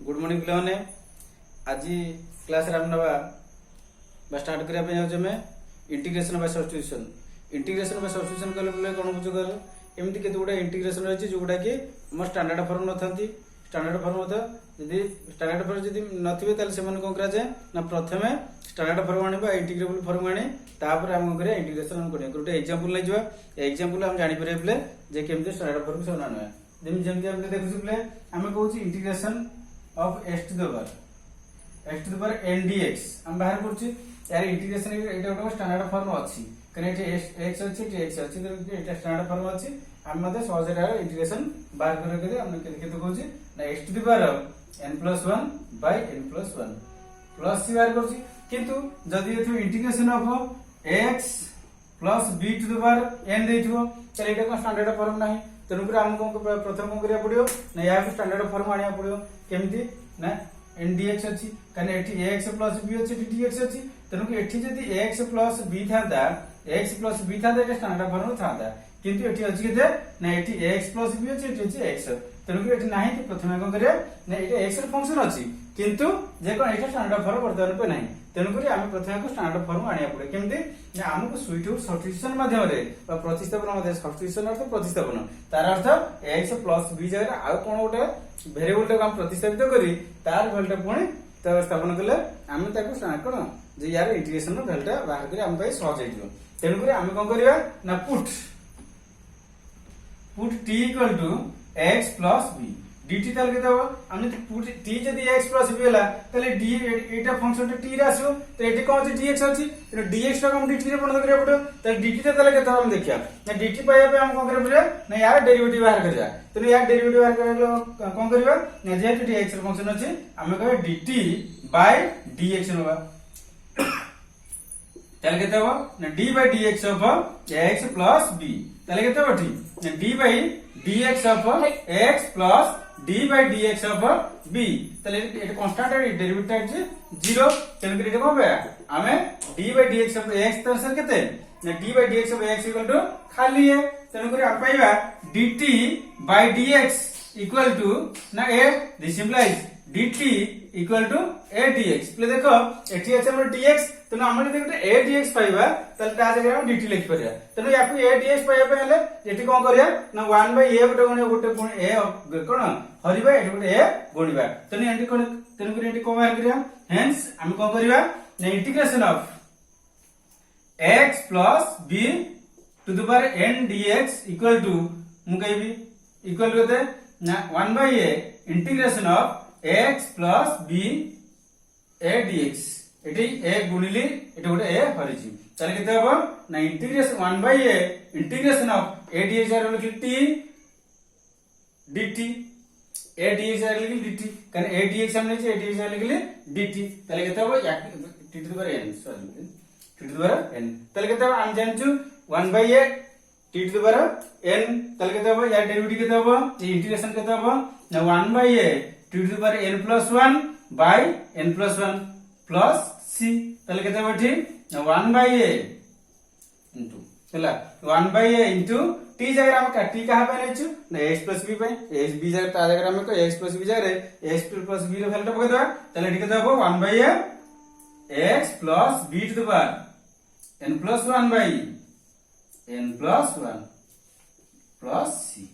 Good morning पे आज class रे हम स्टार्ट करने integration by substitution. Integration by substitution कले कौन बुझ कल एमती केते गुडा इंटीग्रेशन रही जोटा कि आम स्टैंडर्ड फॉर्म नथांती। स्टैंडर्ड फॉर्म जदि स्टैंडर्ड फॉर्म जदि नथिबे ताले से कौन करा जाए ना प्रथमे स्टैंडर्ड फॉर्म आने इंटीग्रेबल फॉर्म आने तापर आम करिया इंटीग्रेशन करिया गोटे एग्जांपल नै जवा एग्जांपल हम जानि परिबे प्ले जे केमते स्टैंडर्ड फॉर्म से आनवा जेमते हम देखु प्ले हम कहूची integration of x to the power n dx हम बाहर करछि यार इंटीग्रेशन एटा गोटे स्टैंडर्ड फॉर्म अछि कने x अछि x अछि तो एटा स्टैंडर्ड फॉर्म अछि हम मते सहजरे इंटीग्रेशन बाहर करे हम केते कहूची ना x टू द पावर n+1 by n+1 plus c बाहर करछि किंतु जदि एथु integration of x plus b to the power n देथिबो त एटा को स्टैंडर्ड फॉर्म नाही तेणुकर आमको प्रथम कौन करिया पड़ियो ना या स्टैंडर्ड फॉर्म आनिया पड़ियो केमती ना n dx अछि कने एठी ax प्लस b अछि एठी dx अछि तेणुकर एठी जदि ax plus b थांदा x plus b थांदा एटा स्टैंडर्ड फॉर्म थांदा किंतु एठी अछि केते ना एठी ax प्लस b अछि एठी अछि x तेणुकर एठी नाही कि प्रथम कौन करिया ना एटा x र फंक्शन अछि किंतु जे कोन एटा स्टैंडर्ड फॉर्म वर्तमान पे नाही तेणुकर आम प्रथम को स्टैंडर्ड फॉर्म आनिया पड़े केमती ना हमको सुइटफुल सब्स्टिट्यूशन माध्यम रे बा प्रतिस्थापन माध्यम सब्स्टिट्यूशन अर्थ प्रतिस्थापन तार अर्थ x प्लस b जगह आ कोन गोटे वेरिएबल को हम प्रतिस्थापित करी तार वैल्यू पुणी तार स्थापन कले हम ताको कोन जे यार इंटीग्रेशन नो वैल्यू बाहर करी हम पई सहज हेजियो तेणुकर हम कोन करिया ना put t equal to x plus b dt ताल केते हो हमने पुट t जदी x प्लस b होला तले d एटा फंक्शन t रे आसो तो एटी कोन अछि dx अछि तो dx टा हम dt रे बंद करिया पड़ो तो dt ताले केते हम देखिया ना dt पाया पे हम कोन करिया पड़े ना यार डेरिवेटिव बाहर करिया तो यार डेरिवेटिव बाहर करलो कोन करिया ना जे dx र फंक्शन अछि हम कहबे dt बाय dx होबा ताले केते हो ना d by dx of x plus b ताले केते हो ठीक ना d by dx of x plus d by dx of b तले एटा कांस्टेंट है डेरिवेटिव है 0 तेन करी देखो बे हमें d by dx of x तर सर केते ना d by dx of x equal to खाली है तेन करी हम पाइबा dt by dx equal to ना a this implies dt equal to a dx प्ले देखो एठी अछि हमर dx तेन हमर देखो a dx पाइबा तले ता जगह हम dt लिख परिया तेन याकू a dx पाइबा पे हले एठी कोन करिया ना 1 by a गोटे पुणी a कोन हरिबा एठी गोटे a गुणिबा तेन एठी कोन तेन करी एठी कोन बाहर करिया हेंस हम कोन करिबा ना integration of x plus b to the power n dx equal to मु कहबी इक्वल कते ना 1 by a integration of x plus b a dx एठी a गुणिली एठी गोटे a हरिची चले केते हबो ना integration 1 by a integration of a dx आर लिखि t dt a dx आर लिखि dt कने a dx हमने a dx आर लिखि dt चले केते हबो t to the power n sorry t to the power n चले केते हबो हम जानछु 1 by a t to the power n चले केते हबो या डेरिवेटिव केते हबो इंटीग्रेशन केते हबो ना 1 by a t to the power n plus 1 by n plus 1 plus c तले केते हबो ठीक 1 by a into हला 1 by a into t जगह हम का t कहा पे लेछु ना x plus b पे x b जगह ता जगह हम को x plus b जगह x plus b रो वैल्यू पके दवा तले ठीक केते हबो 1 by a x plus b to the power n plus 1 by n plus 1 plus c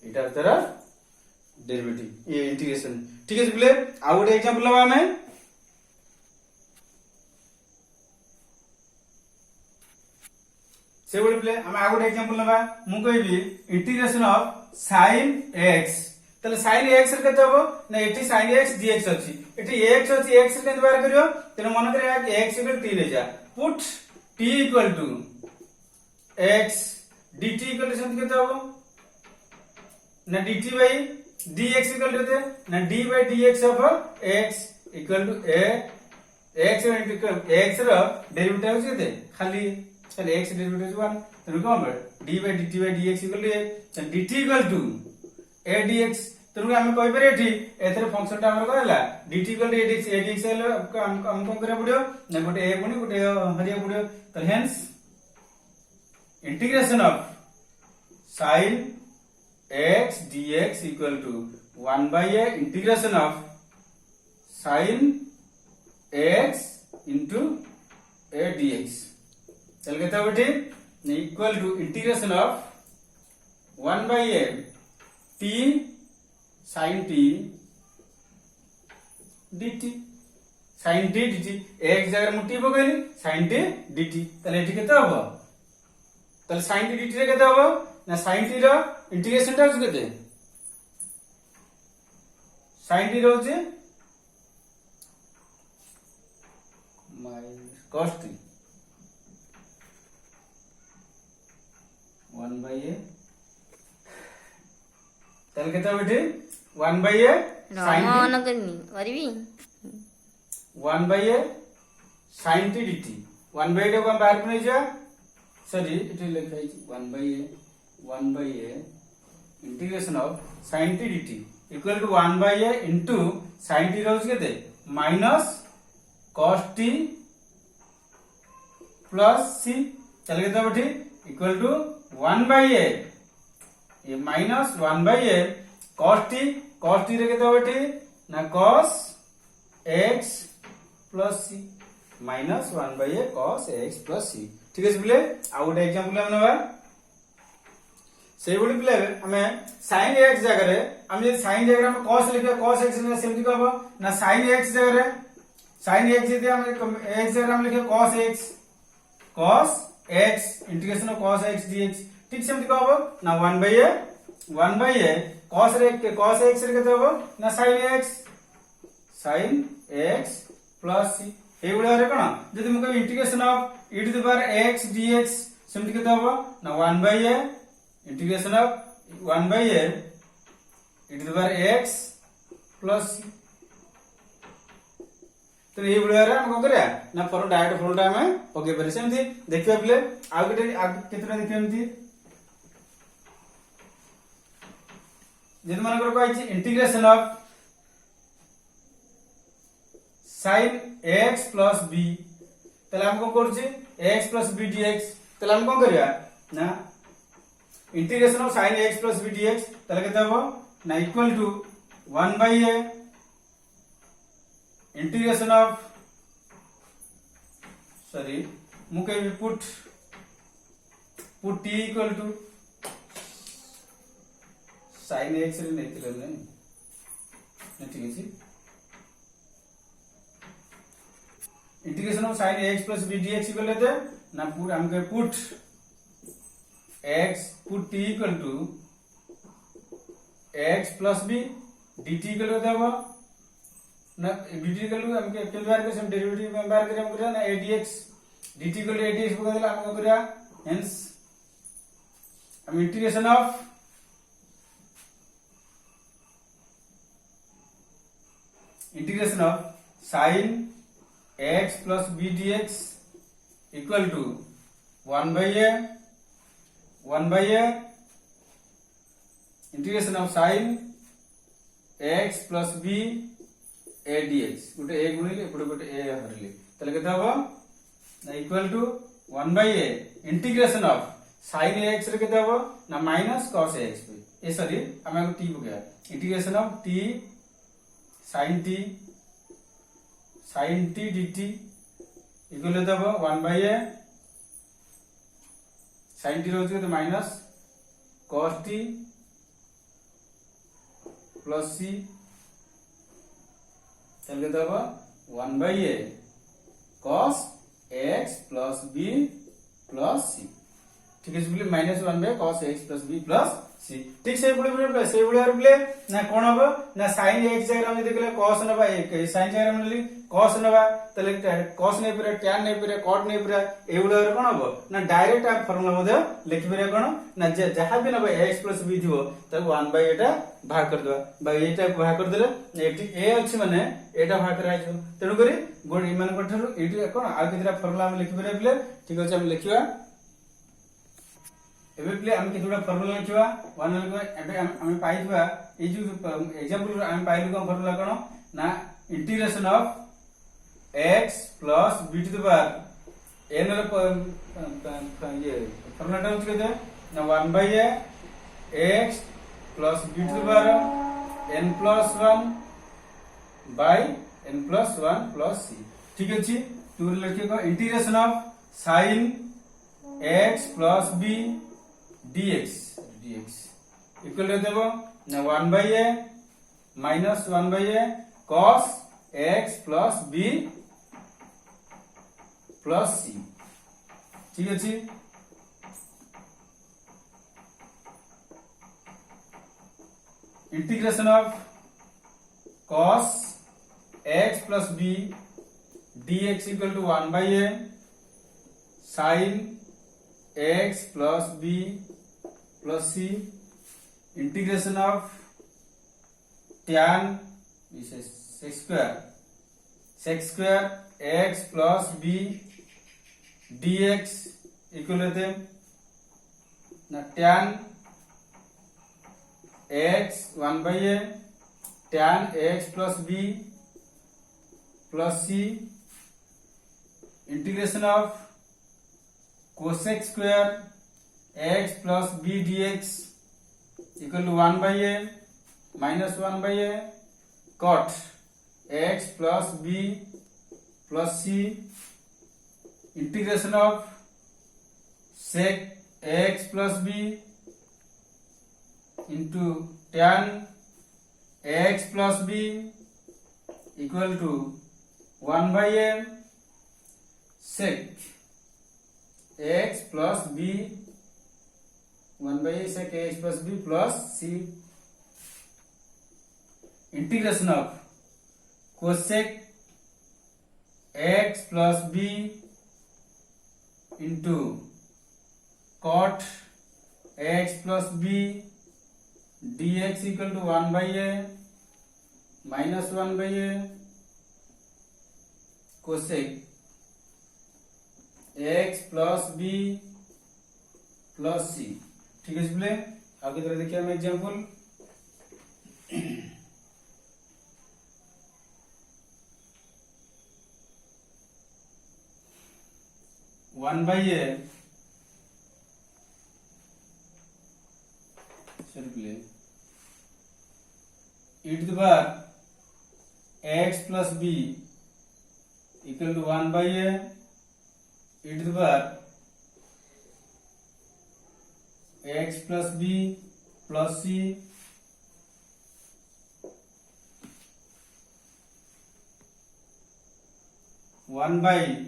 एटा तेरा डेरिवेटिव ये इंटीग्रेशन ठीक है बोले आ गोटे एग्जांपल लबा हमें से बोले प्ले हम आ गोटे एग्जांपल लबा मु कहबी इंटीग्रेशन ऑफ sin x तले sin x रे केते हबो ना एठी sin x dx अछि एठी x अछि x रे केते बाहर करियो तेनो मन करिया x इक्वल 3 ले जा put t equal to x dt equal to केते हबो ना dt by dx equal to ना d by dx of x equal to a x x रो डेरिवेटिव अछि केते खाली चल x डेरिवेटिव 1 तेनु कोन d by dt by dx equal to a dt equal to a dx तेनु हम कहि परे एठी एथरे फंक्शन ता हमर कहला dt equal to a dx हेले हम कोन करे पड़ियो ना गोटे a गुणी गोटे हरिया पड़ियो त hence integration of sin x dx equal to 1 by a integration of sin x into a dx তাহলে কত হবে ঠিক equal to integration of 1 by a t sin t dt sin t dt x জায়গায় মু t পকাইলি sin t dt তাহলে এটি কত হবে তাহলে sin t dt রে কত হবে না sin t র ইন্টিগ্রেশনটা হচ্ছে কত sin t রହୁছে cos t 1 by a তাহলে কত হবে ঠিক 1 by a sin t 1 by a sin t dt 1 by a को हम बाहर को नहीं जा सॉरी इट लिखा है 1 by a integration of sin t dt equal to 1 by a into sin t रहउछ केते minus cos t plus c चल केते बठी इक्वल टू 1 by a ये minus 1 by a cos t रे केते बठी ना cos x plus c minus 1 by a cos x plus c ठीक है बोले आ गोटे एग्जांपल हम नबा से बोली पिले हमें sin x जगह रे हम जे sin जगह हम cos लिखे cos x ने सेमती कहबो ना sin x जगह रे sin x जे हम x जगह हम लिखे cos x integration of cos x dx ठीक सेमती कहबो ना 1 by a cos x रे केते होबो ना sin x प्लस c ए गुडा रे कोन जदि मु कहि integration of e to the power x dx सेमती केते होबो ना 1 by a integration of 1 by a e to the power x plus c तो ये बुढ़ा रे हम करिया ना पर डायरेक्ट फॉर्मूला में ओके पर सेमती देखियो पले आ गटे कितना देखियो एमती जदि मन कर कहै छी integration of sin x plus b तले हम को करछि x plus b dx तले हम को करिया ना integration of sin x plus b dx तले केते हो ना equal to 1 by a integration of sorry मु के put t equal to sin x रे नै थिले नै ठीक अछि integration of sin x plus b dx equal लेते ना पूरा हम के put t equal to x plus b dt equal होता है ना dt इक्वल टू हम के एक्चुअल बार के सम डेरिवेटिव में बार करें हम करें ना adx dt equal to adx को देला हम करिया हेंस हम integration of sin x plus b dx equal to 1 by a integration of sin x plus b a dx गोटे a गुणिले एपटे गोटे a हरले तले केता हो ना equal to 1 by a integration of sin x रे केता हो ना minus cos x uh sorry हम को t पकया integration of t sin t dt equal होता है 1 by a sin t रहउछ तो minus cos t plus c चल केता हो 1 by a cos x plus b plus c ठीक है बोले minus 1 by cos x plus b plus c ठीक से बोले ना कोन हो ना sin x जगह हम देखले cos नबा sin जगह हम ले cos नबा तले cos नै पुरा tan नै पुरा cot नै पुरा एउडा रे कोन हो ना डायरेक्ट आप फार्मूला मध्ये लिखि बेरे कोन ना जहां भी नबा x plus b थिवो तब 1 by एटा भाग कर दबा बा एटा भाग कर देले एटी a अछि माने एटा भाग कर आइछो तेनु करी गोड इमान कठर एटी कोन आ कितरा फार्मूला हम लिखि बेरे प्ले ठीक अछि हम लिखिवा एबे प्ले हम केतुडा फार्मूला लिखिवा 1 एबे हम पाइबा ए जो एग्जांपल हम पाइलु कोन फार्मूला कोन ना integration of x plus b to the power n रे ये फार्मूला टाइम केते ना 1 by a x plus b to the power n plus 1 by n plus 1 plus c ठीक अछि 2 रे लिखियो integration of sin x plus b dx equal देबो ना 1 by a minus 1 by a cos x plus b plus c ठीक अछि integration of cos x plus b dx equal to 1 by a sin x plus b plus c integration of tan sec square x plus b dx equal to ना tan x 1 by a tan x plus b plus c integration of cosec square x plus b dx equal to 1 by a minus 1 by a cot x plus b plus c integration of sec x plus b into tan x plus b equal to 1 by a sec x plus b 1 by a sec x plus b plus c integration of cosec x plus b into cot x plus b dx equal to 1 by a minus 1 by a cosec x plus b plus c ठीक है बोले आगे तरह देखिए हम example 1 by a play e to the power x plus b equal to 1 by a e to the power x plus b plus c one by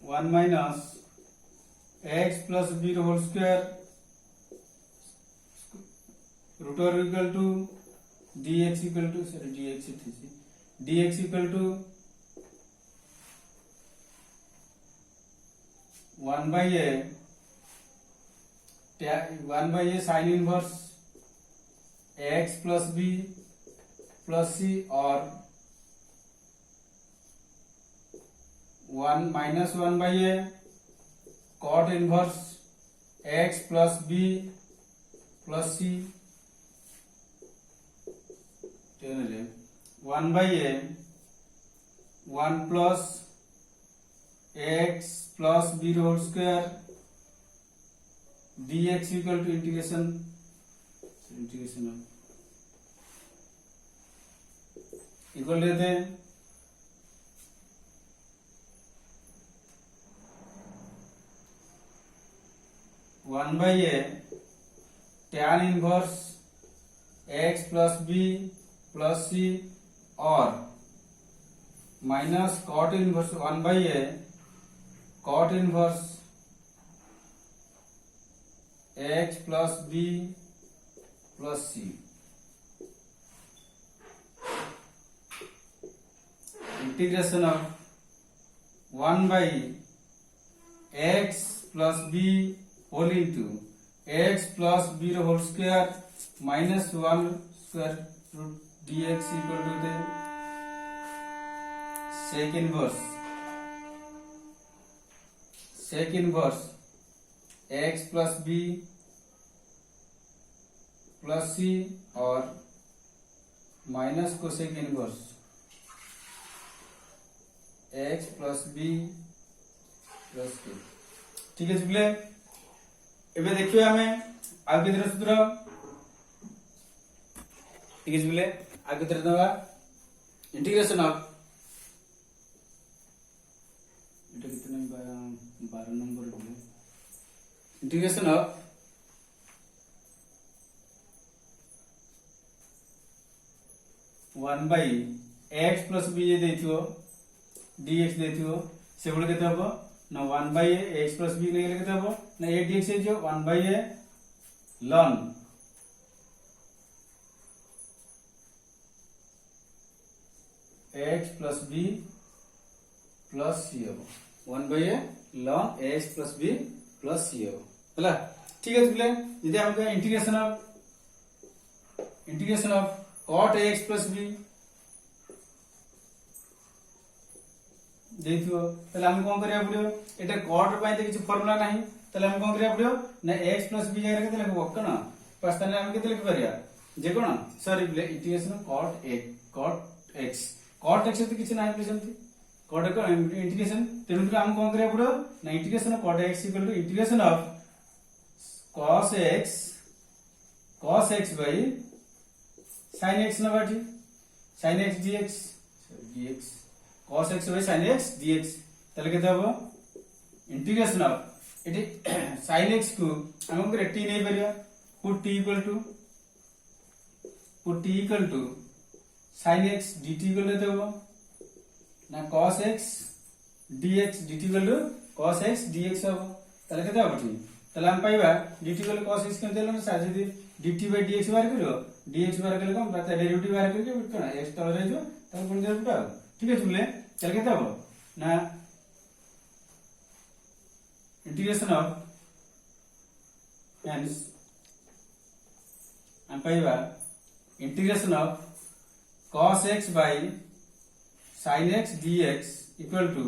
1 minus x plus b whole square root over equal to dx equal to dx equal to 1 by a sin inverse x plus b plus c or 1 minus 1 by a cot inverse x plus b plus c 1 by a 1 plus x plus b whole square dx equal to integration of equal लेते हैं 1 by a tan inverse x plus b plus c और minus cot inverse 1 by a cot inverse x plus b plus c integration of 1 by x plus b whole into x plus b whole square minus 1 square root dx equal to the sec inverse x plus b plus c और minus cosec inverse x plus b plus k ठीक है पिले एबे देखियो हमें आगे सूत्र ठीक है पिले आगे दवा इंटीग्रेशन ऑफ এটা कितने 12 number integration of one by x plus b ये देथियो dx देथियो से गुण केते हबो ना 1 बाई एक्स प्लस बी लेके केते हबो ना a dx हे जो 1 by a ln x plus b plus c हबो 1 by a ln x plus b plus c हबो हला ठीक है बोले यदि हमको integration of cot ax plus b देखियो ताले हम कोन करिया पड़ियो एटा cot पई त किछ फार्मूला नाही ताले हम कोन करिया पड़ियो ना x प्लस b जाय केते लिखबो कोन पास्ताने हम केते लिख परिया जे कोन सॉरी इंटीग्रेशन cot x तो किछ नाही प्रेजेंट cot को इंटीग्रेशन तेनु हम कोन करिया पड़ियो ना integration cot x equal to integration of cos x by sin x ना बाटी sin x dx cos x by sin x dx तले केते हबो इंटीग्रेशन ऑफ एटी sin x को हम को t नै परिया put t equal to sin x dt equal लेते हबो ना cos x dx dt equal to cos x dx हबो तले केते हबो ठीक तले हम पाइबा dt equal to cos x केते देलो ना यदि dt by dx बाहर करियो dx बाहर करले कम बता डेरिवेटिव बाहर करके कोन x तले रह जो तब कोन डेरिवेटिव ठीक है बोले चल केते हबो ना इंटीग्रेशन ऑफ hence हम पाइबा integration of cos x by sin x dx equal to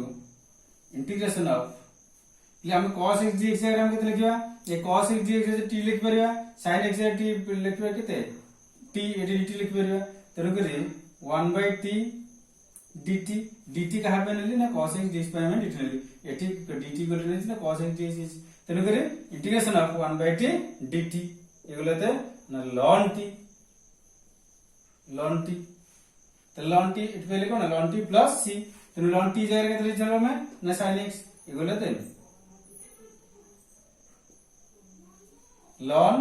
integration of ये हम cos x dx अगर हम केते लिखिबा ये cos x dx से t लिख परिबा sin x से t लिखबा केते t एटी dt लिख परिबा तरो करी 1 by t dt कहा पे नेली ना cos x dx पे में dt नेली एटी dt को लेने ना cos x dx तरो करी integration of 1 by t dt एगुलाते ना ln t तो ln t इट पे लिखो ना ln t प्लस c तो ln t जाएगा केते लिख चलो में ना sin x एगुलाते ln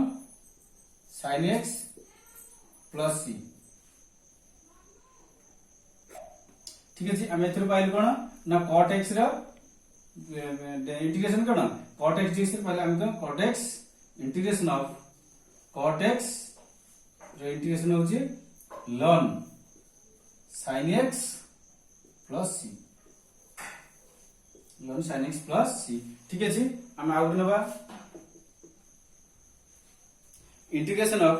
sin x plus c ठीक है हम एथरो पाइल कोन ना cot x रो इंटीग्रेशन कोन cot x dx पहले हम cot x integration of cot x रो इंटीग्रेशन होची ln sin x plus c ln sin x plus c ठीक है जी हम आउट नबा integration of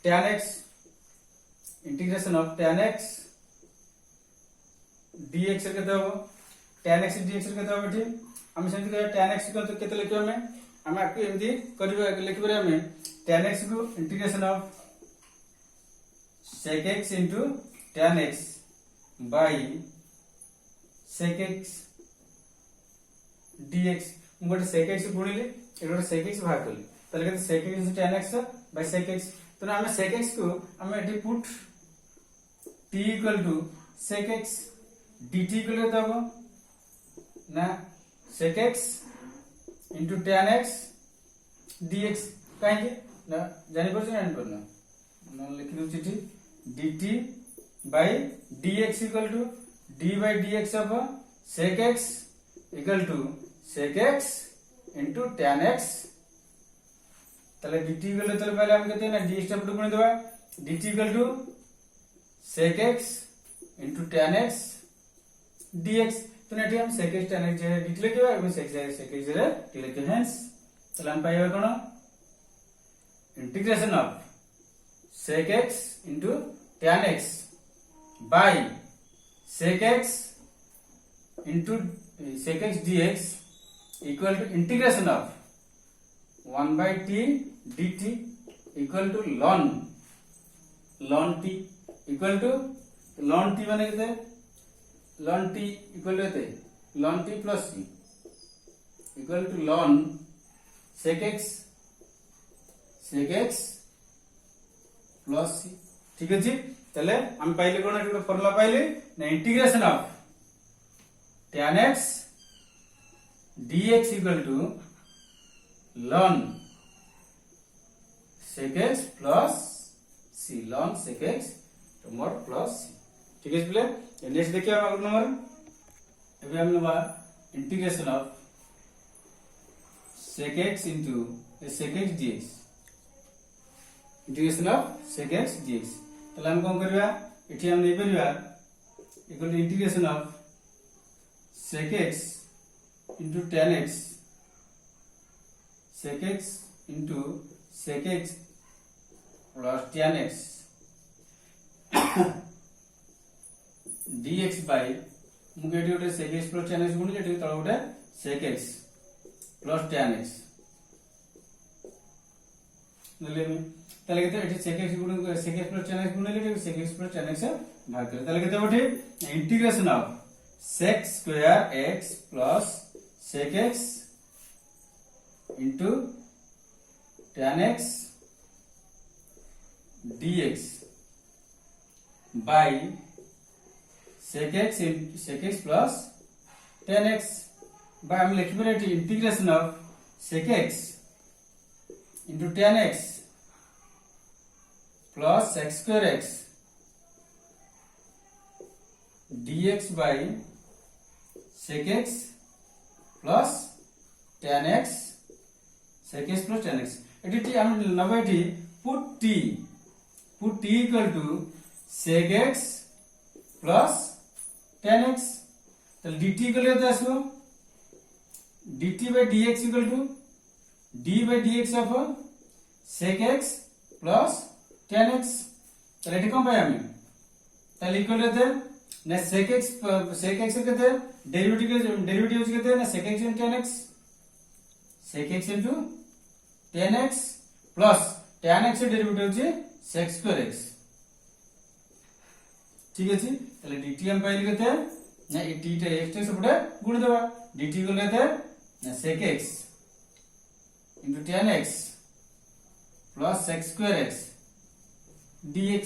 tan x dx केते हो tan x dx केते हो बेठी हम सेंति करे tan x को केते लिखबा में हम आकु एमदी करबा लिखबा में tan x को integration of sec x into tan x by sec x dx गोटे sec x गुणिले एगोटे sec x भाग करले तले केते sec x into tan x by sec x तो ना हमें sec x को हमें एटी put t equal to sec x dt equal होता है ना sec x into tan x dx कहीं ना जानी पड़े ना पड़ना ना लिख दो चिट्ठी dt by dx equal to d by dx of sec x equal to sec x into tan x तले dt इक्वल तो पहले हम कहते हैं ना d स्टेप गुण देबा dt equal to sec x into tan x dx तो नेटी हम sec x tan x dt लिखबा एवं sec x dt लिखे हेंस तले हम पाइबा कोन integration of sec x into tan x by sec x into sec x dx equal to integration of 1 by t dt equal to ln t equal to ln t माने केते ln t equal to केते ln t plus c equal to ln sec x plus c ठीक है जी তাহলে আমি পাইলে কোন একটা ফর্মুলা পাইলি না integration of tan x dx equal to ln sec x plus c ln sec x mod plus c ঠিক আছে বলে নেক্সট देखिए हम अगला नंबर अभी हम number integration of sec x into sec x dx integration of sec x dx তাহলে हम কোন করিবা এটি हम নেই পারিবা equal to integration of sec x into tan x sec x into sec x plus tan x dx by मुझे eighty गोटे sec x plus tan x गुणी एटी तळ गोटे sec x plus tan x नले में তাহলে কেতে এটি sec x गुणी sec x plus tan x गुणी ले sec x plus tan x भाग करे তাহলে কেতে ওঠে integration of sec square x plus sec x into tan x dx by sec x plus tan x by हम लिखबे एटी integration of sec x into tan x plus sec square x dx by sec x plus tan x sec x plus tan x eighty T हम नबे eighty put t equal to sec x plus tan x তাহলে dt equal কত আসবে dt by dx equal to d by dx of sec x plus tan x তাহলে এটি কম পাই আমি তাহলে equal কত না sec x এর কত ডেরিভেটিভ হচ্ছে কত না sec x into tan x sec x into tan x plus tan x এর ডেরিভেটিভ হচ্ছে sec square x ঠিক আছে তাহলে dt हम পাইলি কত না এই t টা x টা সেপটে গুণ দেবা dt ইকুয়াল কত না sec x into tan x plus sec square x dx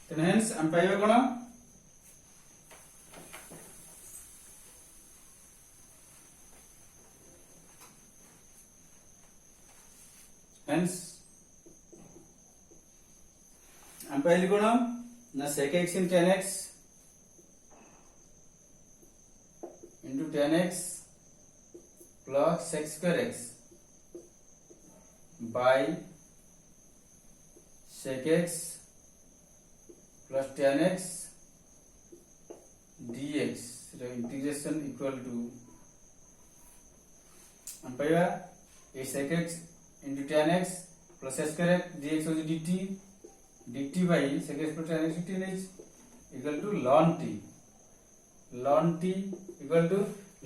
then hence हम पाइबा कोन hence हम पाइली कोन ना sec x into tan x into tan x plus sec square x by sec x plus tan x dx the integration equal to हम पाइबा a sec x into tan x plus sec square x dx हो dt by sec x plus tan x tan x equal to ln t equal to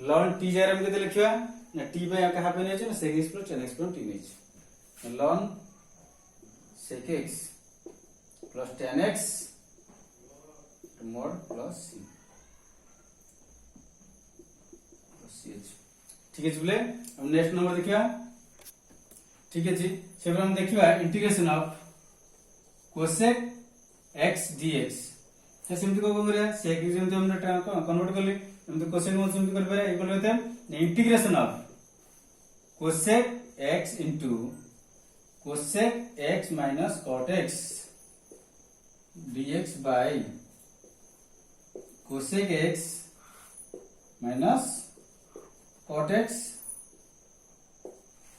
ln t जरा हम केते लिखिबा ना t by कहा पे नै छै ना sec x plus tan x plus t नै छै ln sec x plus tan x mod plus c ठीक है बोले हम नेक्स्ट नंबर देखिबा ठीक है से हम देखिबा integration of cosec x dx से सिम्पली को करे sec x जेम हम कन्वर्ट करले हम तो cosec को सिम्पली कर पारे इक्वल होता है integration of cosec x into cosec x minus cot x dx by cosec x minus cot x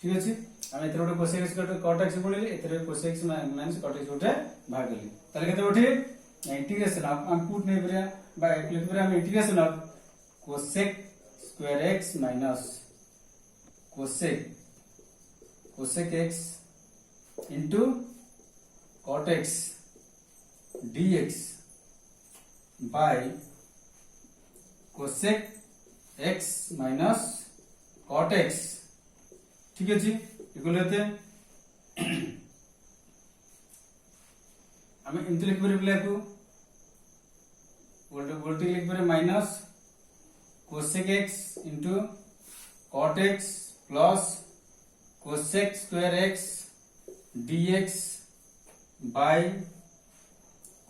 ठीक अछि আমি এতে ওটা cosec x cot x গুণিলে এতে cosec x minus cot x ওটা ভাগ করলি তাহলে কত ওঠে इंटीग्रेशन ऑफ हम पुट नहीं करिया बाय लिख करिया हम integration of cosec square x minus cosec x into cot x dx by cosec x minus cot x ठीक है जी इक्वल होते हैं हमें इनते लिख पारे प्ले को वोल्टेज लिख पारे minus cosec x into cot x plus cosec square x dx by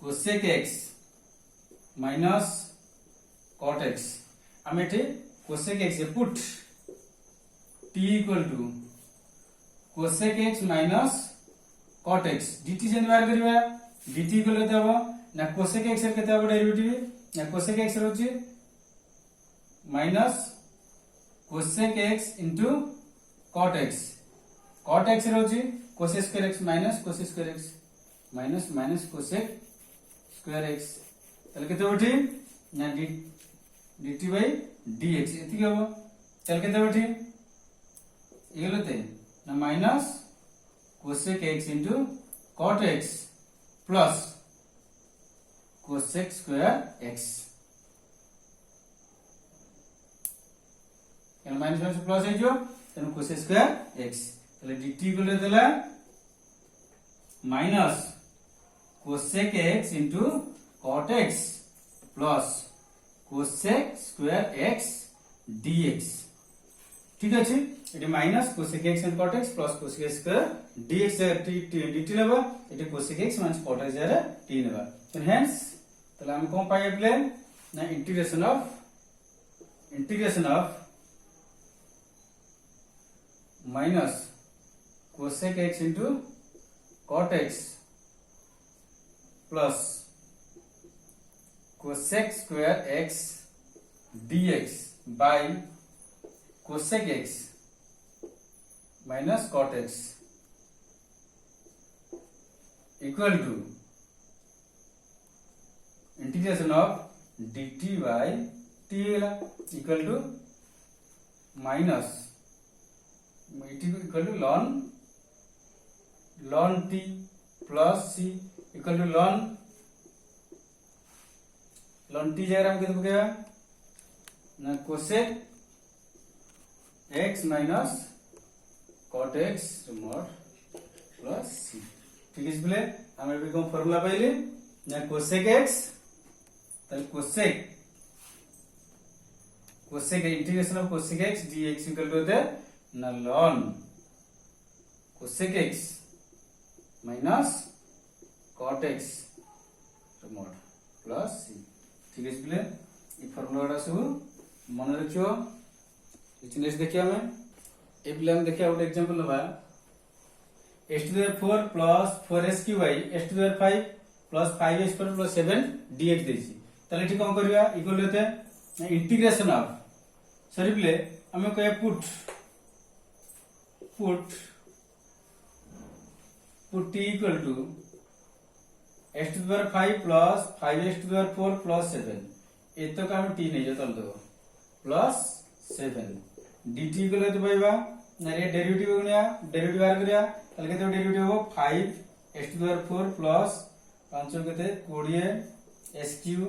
cosec x minus cot x आम एठी cosec x put t equal to cosec x minus cot x dt से बाहर करबा dt equal केते हबो ना cosec X ray केते हबो डेरिवेटिव ना कोसेक एक्स रहउची minus cosec x into cot x रहउची cosec square x minus cosec square x minus minus cosec square x तले केते हबो ठीक ना dt बाय dx एति के हबो तले केते हबो ठीक इगलते ना minus cosec x into cot x plus cosec square x minus minus plus है जो तेन cosec square x dt equal देला minus cosec x into cot x plus cosec square x dx ठीक अछि एटी minus cosec x and cot x plus cosec square dx dt लेबा एटी cosec x minus cot x रे t लेबा then hence तले हम कोन पाइ एप्ले ना integration of minus cosec x into cot x plus cosec square x dx by cosec x minus cot x equal to integration of dt by t equal to minus equal to ln t plus c equal to ln t जगह हम केते पकेबा ना cosec x minus cot x mod plus c ठीक है इसलिए हम एबे कोन फार्मूला पाइले ना कोसेक x तल cosec integration of cosec x dx equal to होता है ना ln cosec x minus cot x mod plus c ठीक है इसलिए ये फार्मूला सब मन रखियो नेक्स्ट देखिए हमें ए प्ले हम देखिए गोटे एग्जांपल नबा x to the 4 plus 4s cube by x to the 5 plus 5s पर प्लस 7 dx देछि तले ठीक कोन करबा इक्वल होते इंटीग्रेशन ऑफ सॉरी प्ले हमें कहे put t equal to x to the 5 plus 5s to the 4 plus 7 एतो का हम t नै जो तल दो प्लस 7 dt इक्वल होते पाइबा ना रे डेरिवेटिव गुणिया डेरिवेटिव बाहर करिया तले केते डेरिवेटिव हो 5 x टू द 4 प्लस 5 केते 20 s Q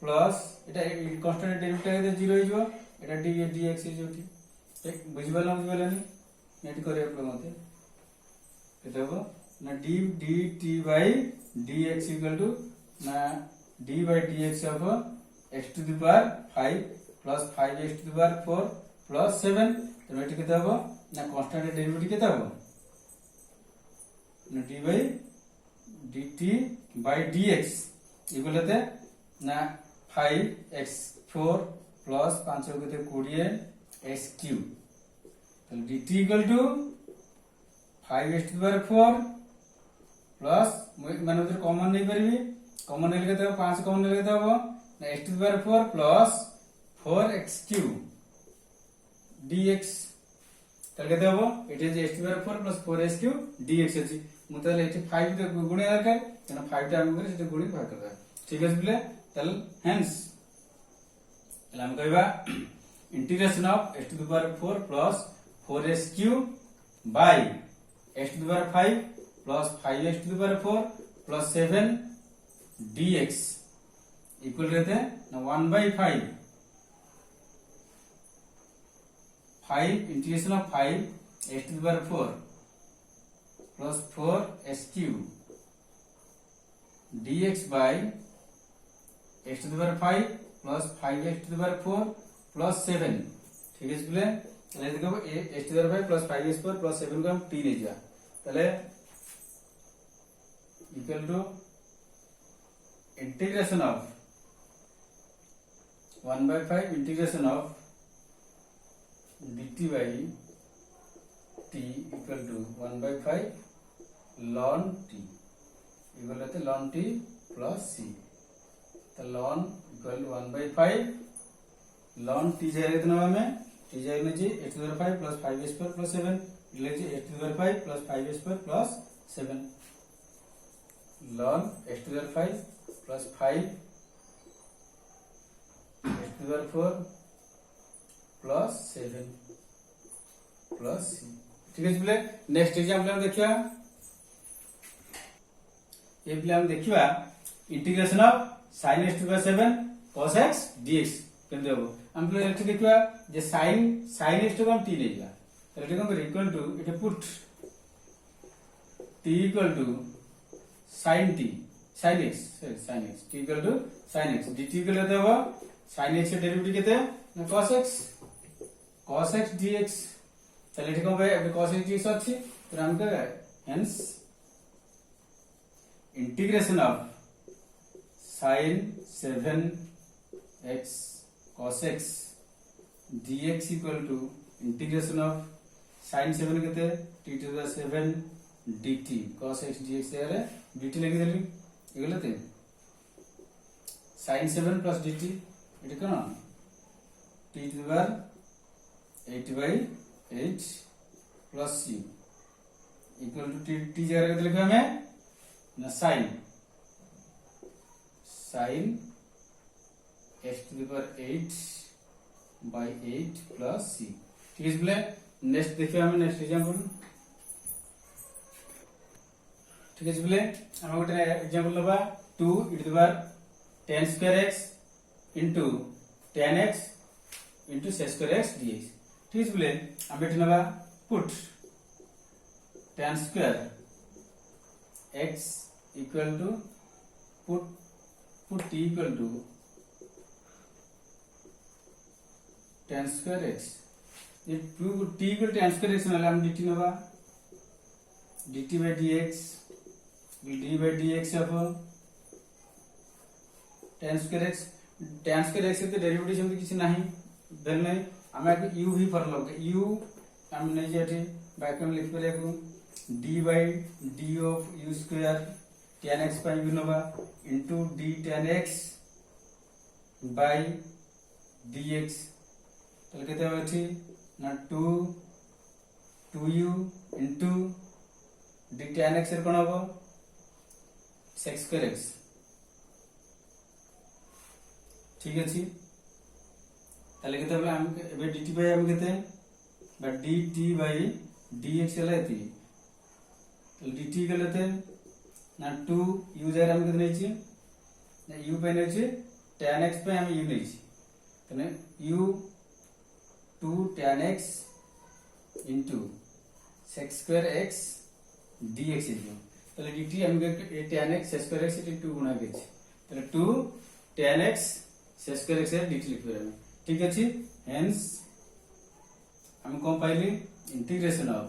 plus iota constant derivative केते 0 हो जो एटा dx हो जो ठीक बुझिबलानी नेट करे मते केते हो ना dt by dx equal to ना d by dx of x to the power 5 plus 5x to the power 4 plus 7 तो एटी केते हबो ना कांस्टेंट डेरिवेटिव केते हबो ना d by dt by dx equal होते ना 5x4 प्लस 5 केते 20 s क्यूब तो dt equal to 5x to the power 4 plus माने उधर कॉमन नहीं परबी कॉमन ले केते 5 कॉमन ले केते हबो ना x to the power 4 plus 4x cube dx तल केते हबो it is x to the power 4 plus 4x cube dx अछि मुतले एठी 5 ते गुणे दरकार एना 5 टा हम करे सेटे गुणे भाग करबा ठीक है बोले तल हेंस तल हम कहबा integration of x to the power 4 plus 4s cube by x to the power 5 plus 5x to the power 4 plus 7 dx equal रहते हैं ना 1/5 integration of 5 x to the power 4 plus 4s cube dx by x to the power 5 plus 5x to the power 4 plus 7 ठीक है इसलिए तले देखो x to the power 5 plus 5x पर plus 7 को हम t ले जा तले equal to integration of 1/5 integration of dt by t equal to 1/5 ln t equal होते ln t प्लस c। तो ln इक्वल 1/5 ln t जाएगा कितना हमें t जाएगा जी x to the 5 plus 5 square plus 7 इले जी x to the 5 plus 5 square plus 7 ln x to the 5 plus 5 x to the 4 plus 7 plus c। ठीक है पिले next example हम देखिया ये पिले हम देखिया integration of sin x to the 7 cos x dx केन देबो हम पिले एठी देखिया जे sin x to हम t लेगा तो एठी कोन कर इक्वल टू एठी put t equal to sin t sin x t equal to sin x dt के लिए देबो sin x के डेरिवेटिव केते cos x dx चलिए ठीक है अभी cos x dx अच्छी तो हम क्या hence integration of sin 7x cos x dx equal to integration of sin 7 केते t to the 7 dt cos x dx यार dt लिखि देली एगलते sin 7 plus dt एटा कोन t to the power 8/8 plus c equal to t जगह केते लिखा हमें ना sin x to the power 8/8 plus c। ठीक है बोले नेक्स्ट देखिए हमें नेक्स्ट एग्जांपल। ठीक है बोले हम गोटे एग्जांपल लबा 2 e to the power 10 square x into tan x into sec square x dx। ठीक है बोले हम बेटे नबा put tan square x equal to put t equal to tan square x ये t equal to tan square x नाले हम dt नबा dt by dx d by dx of tan square x के डेरिवेटिव सेमति किछि नाही देल नै हमें u भी फॉर्म लगे u हम नै जेठी बाय में लिख परे को d by d of u square tan x by u नबा into d tan x by dx तल केते होछि ना 2u into d tan x रे कोन होबो sec square x। ठीक अछि तले केते हम एबे dt by हम केते बा dt by dx लेती तो dt के लेते ना 2 u जरा हम केते नै छी ना u पे नै छी tan x पे हम u नै छी तने u 2 tan x into sec square x dx इजो तले dt हम के tan x sec square x इटी 2 गुणा के छी तले 2 tan x sec square x dt लिख परमे। ठीक अछि हेंस हम कोन पाइली integration of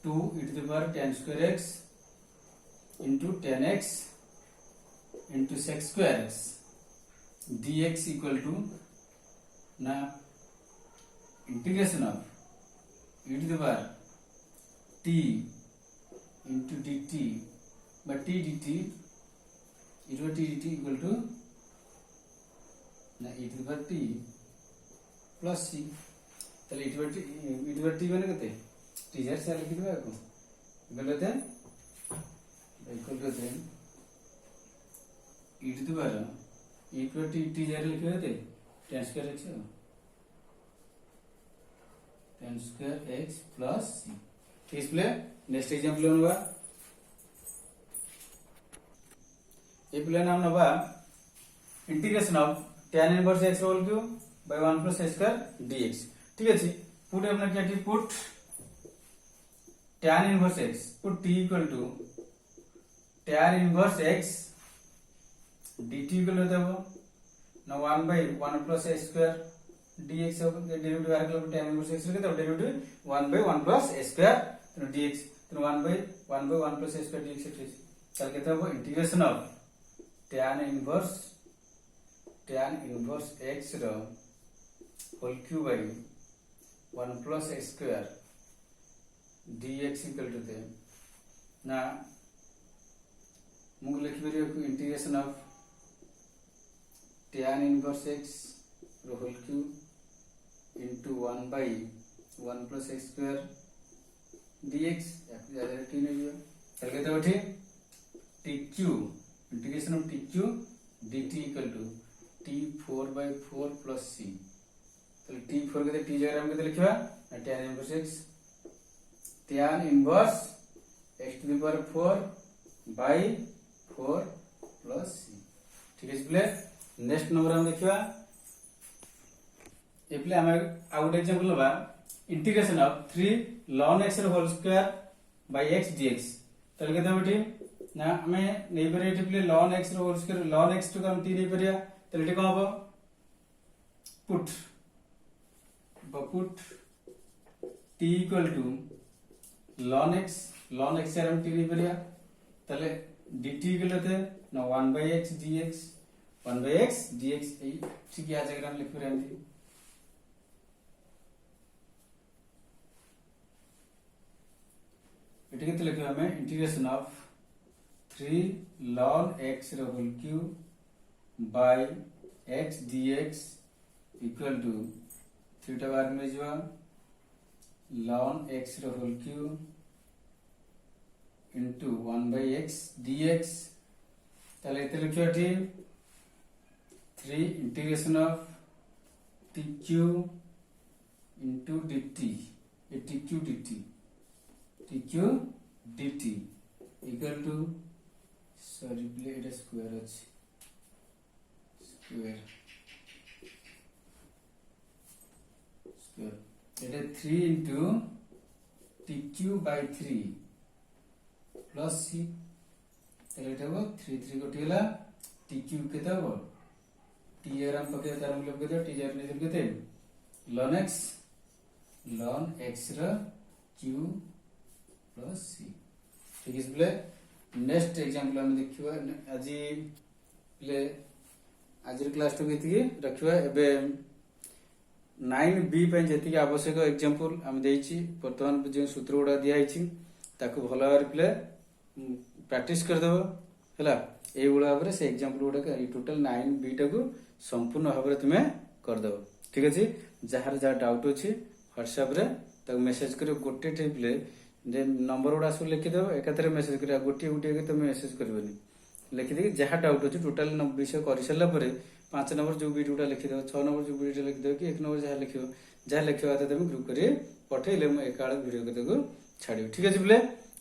2 e to the power tan square x into tan x into sec square x dx equal to ना integration of e to the power t into dt by t dt e to t dt equal to ना e to the power t plus c तले e to the power t बने कते t जर से लिख देबा को गलत है equal to then e to the power e to t जर लिख देते tan square x tan square x plus c। ठीक है नेक्स्ट एग्जांपल होगा ये प्लेन नाम नबा integration of tan inverse x whole cube by 1 plus x square dx। ठीक है पुट अपना क्या put tan inverse x put t equal to tan inverse x dt equal होता है ना 1 by 1 plus x square dx होगा derivative are के tan inverse x के तो derivative 1 by 1 plus x square तो dx तो 1 by 1 plus x square dx चल के तो integration of tan inverse x रो whole cube by 1 plus x square dx equal to थे ना मुझे लिखि परियो integration of tan inverse x रो whole cube into 1 by 1 plus x square dx t ने दियो चल के उठी tq integration of tq dt equal to t4 by 4 plus c तो t4 के t जगह हम के लिखवा tan inverse x tan inverse x to the power 4 by 4 plus c ठीक है इसलिए नेक्स्ट नंबर हम देखिवा एप्ले हम आउट एग्जांपल लबा integration of 3 ln x whole square by x dx तो के बेटी ना हमें नहीं परिया एप्ले ln x whole square ln x to हम t नहीं परिया तो एटी कौन हम put t equal to ln x से हम t नहीं परिया तले dt इक्वल होते ना 1 by x dx 1 by x dx ठीक है आ जाएगा हम लिख परिया हम एटी के लिखे हमें इंटीग्रेशन ऑफ 3 ln x रो whole cube by x dx equal to theta बार में जो ln x रो whole cube into 1 by x dx ताले इते लिखियो एटी 3 integration of tq into dt ये tq dt equal to sorry प्ले एटा स्क्वायर अछि स्क्वायर एटा 3 into tq by 3 plus c ताले एटा हो 3 3 को टीला tq केता हो t आराम पके तार मूल्य केता t जार ने केते ln x रा q plus c ठीक है इसलिए नेक्स्ट एग्जांपल हम देखिवा आज प्ले आज क्लास तो केती रखिवा एबे 9b पे जेती आवश्यक एग्जांपल हम देइची वर्तमान जे सूत्र उडा दिया आइची ताको भलो भाबरे प्ले प्रैक्टिस कर देबो हला ए उडा भाबरे से एग्जांपल उडा का टोटल 9b टाको संपूर्ण भाबरे तुमे कर देबो ठीक अछि जहार जा डाउट अछि WhatsApp रे ताको मेसेज करियो गोटे टिपले जे नंबर उडा सब लिखि देबो एकाथरे मेसेज करिया गोटे गोटे के तुमे मेसेज करबनी लिखि दे जहा डाउट अछि टोटल विषय करि सल्ला परे 5 नंबर जो वीडियो उडा लिखि देबो 6 नंबर जो वीडियो लिखि देबो कि 1 नंबर जहा लिखियो त तुम ग्रुप करी पठेले म एकाळ वीडियो के देखो छाडियो ठीक अछि बोले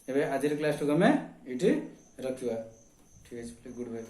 एबे आजर क्लास तो हमें इटी रखिवा ठीक अछि गुड बाय।